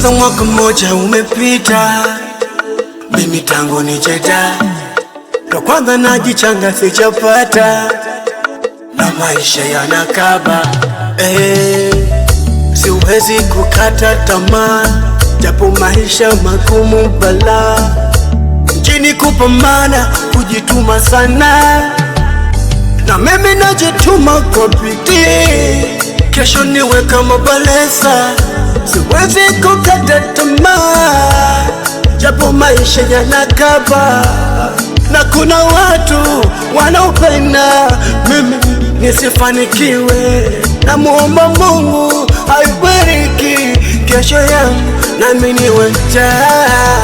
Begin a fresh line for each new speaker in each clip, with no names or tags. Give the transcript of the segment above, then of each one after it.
Sasa mwaka mmoja umepita, mimi tangu nicheta ndo kwanza najichanga sijapata, na maisha yanakaba. Siwezi kukata tamaa, japo maisha magumu bala, mjini kupambana kujituma sana, na mimi najituma kwa bidii, kesho niwe kama Balesa. Siwezi kukata tamaa, japo maisha yanakaba, na kuna watu wanaopenda mimi nisifanikiwe. Namuomba Mungu aibariki kesho yangu nami niwe njaa.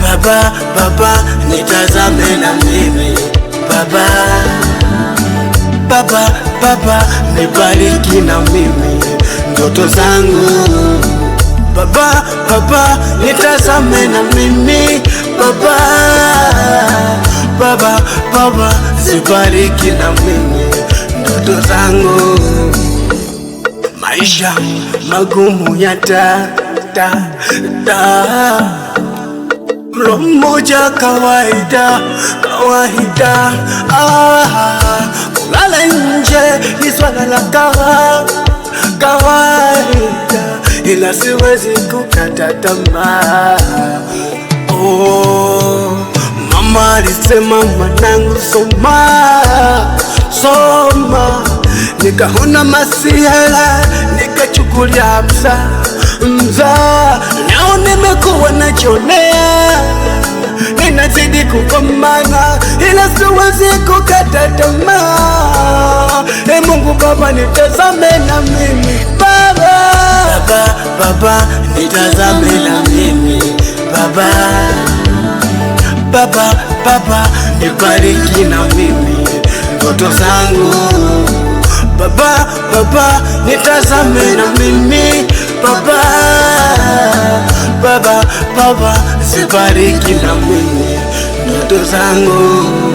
Baba, Baba nitazame na mimi Baba, Baba, Baba nibariki na mimi ndoto zangu. Baba, Baba nitazame na mimi Baba, Baba, Baba zibariki na mimi ndoto zangu. Maisha magumu ya mlo mmoja kawaida, kulala nje ni swala la kawaida, ila siwezi kukata tamaa. Mama alisema mwanangu soma, nikaona masihala nikachukulia mza. Leo nimekuwa najionea, ninazidi kupambana, ila siwezi kukata tamaa. Mungu Baba nitazame na mimi Baba, Baba, Baba nitazame na mimi Baba, Baba, Baba nibariki na mimi ndoto zangu. Baba, Baba nitazame na mimi Baba, Baba, Baba zibariki na mimi ndoto zangu.